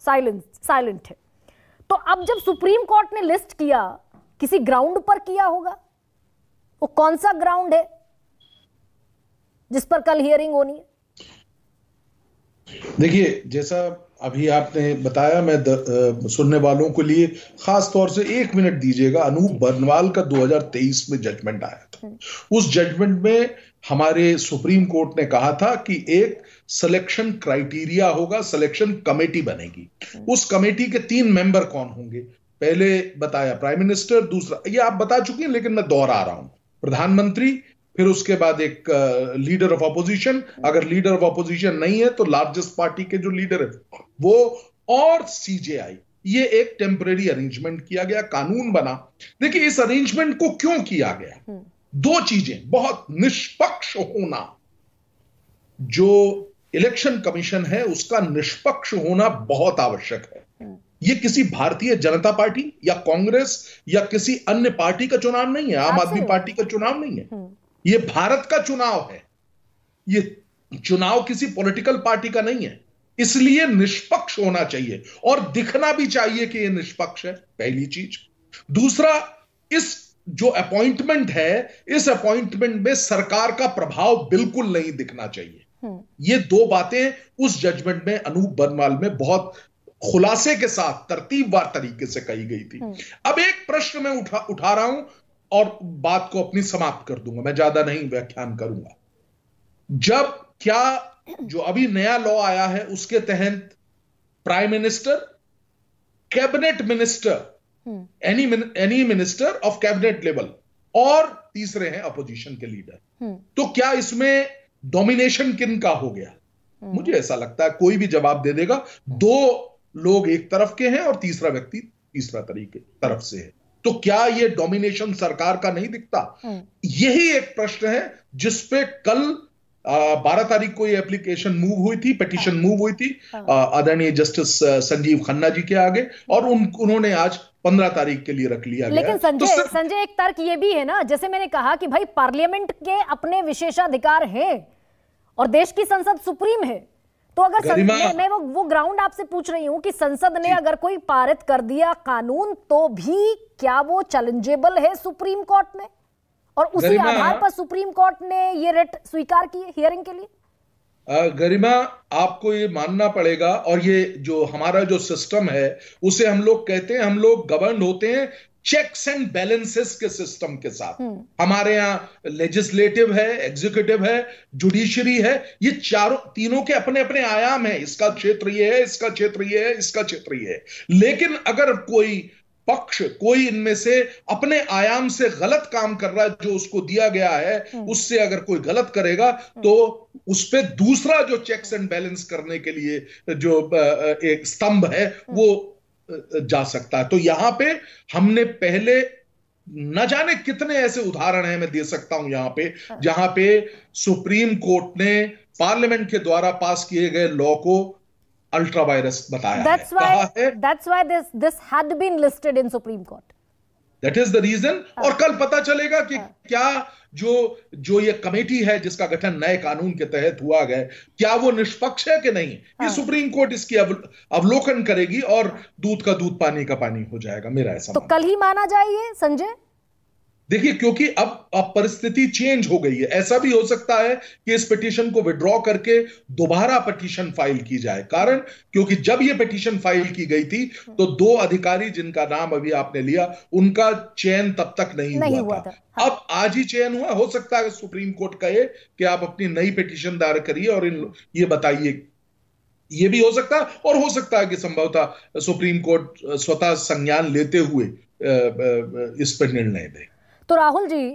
Silent है। तो अब जब सुप्रीम कोर्ट ने लिस्ट किया, किसी ग्राउंड पर किया होगा, वो कौन सा ग्राउंड है जिस पर कल हियरिंग होनी है? देखिए, जैसा अभी आपने बताया, मैं सुनने वालों के लिए खास तौर से 1 मिनट दीजिएगा। अनूप बर्नवाल का 2023 में जजमेंट आया था। उस जजमेंट में हमारे सुप्रीम कोर्ट ने कहा था कि एक सिलेक्शन क्राइटेरिया होगा, सिलेक्शन कमेटी बनेगी। उस कमेटी के 3 मेंबर कौन होंगे? पहले बताया प्राइम मिनिस्टर, दूसरा ये आप बता चुके हैं लेकिन मैं दोहरा रहा हूं, प्रधानमंत्री, फिर उसके बाद एक लीडर ऑफ ऑपोजिशन, अगर लीडर ऑफ ऑपोजिशन नहीं है तो लार्जेस्ट पार्टी के जो लीडर है वो, और सीजेआई। ये एक टेम्परेरी अरेंजमेंट किया गया, कानून बना। देखिए, इस अरेंजमेंट को क्यों किया गया? 2 चीजें, बहुत निष्पक्ष होना, जो इलेक्शन कमीशन है उसका निष्पक्ष होना बहुत आवश्यक है। ये किसी भारतीय जनता पार्टी या कांग्रेस या किसी अन्य पार्टी का चुनाव नहीं है, आम आदमी पार्टी का चुनाव नहीं है, ये भारत का चुनाव है। ये चुनाव किसी पॉलिटिकल पार्टी का नहीं है, इसलिए निष्पक्ष होना चाहिए और दिखना भी चाहिए कि ये निष्पक्ष है, पहली चीज। दूसरा, इस जो अपॉइंटमेंट है, इस अपॉइंटमेंट में सरकार का प्रभाव बिल्कुल नहीं दिखना चाहिए। ये 2 बातें उस जजमेंट में, अनूप बर्नवाल में, बहुत खुलासे के साथ तरतीबवार तरीके से कही गई थी। अब एक प्रश्न मैं उठा रहा हूं और बात को अपनी समाप्त कर दूंगा, मैं ज्यादा नहीं व्याख्यान करूंगा। जब क्या जो अभी नया लॉ आया है उसके तहत prime minister, cabinet minister, any minister of cabinet level, और तीसरे हैं अपोजिशन के लीडर, तो क्या इसमें डोमिनेशन किन का हो गया? मुझे ऐसा लगता है कोई भी जवाब दे देगा, 2 लोग एक तरफ के हैं और तीसरा व्यक्ति तीसरा तरीके तरफ से है, तो क्या यह डोमिनेशन सरकार का नहीं दिखता? यही एक प्रश्न है जिसपे कल 12 तारीख को ये एप्लीकेशन मूव हुई थी, पिटीशन मूव हुई थी आदरणीय जस्टिस संजीव खन्ना जी के आगे, और उन्होंने आज 15 तारीख के लिए रख लिया गया। लेकिन संजय एक तर्क ये भी है ना, जैसे मैंने कहा कि भाई पार्लियामेंट के अपने विशेषाधिकार हैं और देश की संसद सुप्रीम है, तो अगर मैं वो ग्राउंड आपसे पूछ रही हूं कि संसद ने अगर कोई पारित कर दिया कानून, तो भी क्या वो चैलेंजेबल है सुप्रीम कोर्ट में, और उसी आधार पर सुप्रीम कोर्ट ने ये रिट स्वीकार की हियरिंग के लिए? गरिमा, आपको ये मानना पड़ेगा, और ये जो हमारा जो सिस्टम है उसे हम लोग कहते हैं, हम लोग गवर्न होते हैं चेक्स एंड बैलेंसेस के सिस्टम के साथ। हमारे यहां लेजिस्लेटिव है, एग्जीक्यूटिव है, जुडिशरी है, ये तीनों के अपने अपने आयाम है। इसका क्षेत्र ये है, इसका क्षेत्र ये है, इसका क्षेत्र ये है। लेकिन अगर कोई पक्ष, कोई इनमें से अपने आयाम से गलत काम कर रहा है, जो उसको दिया गया है उससे अगर कोई गलत करेगा, तो उस पे दूसरा जो चेक्स एंड बैलेंस करने के लिए जो एक स्तंभ है वो जा सकता है। तो यहां पे हमने पहले न जाने कितने ऐसे उदाहरण हैं, मैं दे सकता हूं यहां पे, जहां पे सुप्रीम कोर्ट ने पार्लियामेंट के द्वारा पास किए गए लॉ को अल्ट्रा वायरस बताया है। That's why this had been listed in Supreme Court. That is the reason. और कल पता चलेगा कि क्या जो ये कमेटी है जिसका गठन नए कानून के तहत हुआ गया, क्या वो निष्पक्ष है कि नहीं। ये सुप्रीम कोर्ट इसकी अवलोकन करेगी और दूध का दूध पानी का पानी हो जाएगा, मेरा ऐसा। तो कल ही माना जाए संजय? देखिए, क्योंकि अब परिस्थिति चेंज हो गई है। ऐसा भी हो सकता है कि इस पिटीशन को विड्रॉ करके दोबारा पिटीशन फाइल की जाए। कारण, क्योंकि जब ये पिटीशन फाइल की गई थी तो 2 अधिकारी जिनका नाम अभी आपने लिया, उनका चयन तब तक नहीं हुआ था। हाँ। अब आज ही चयन हुआ। हो सकता है सुप्रीम कोर्ट कहे कि आप अपनी नई पिटीशन दायर करिए और ये बताइए। ये भी हो सकता है, और हो सकता है कि संभवतः सुप्रीम कोर्ट स्वतः संज्ञान लेते हुए इस पर निर्णय दे। तो राहुल जी,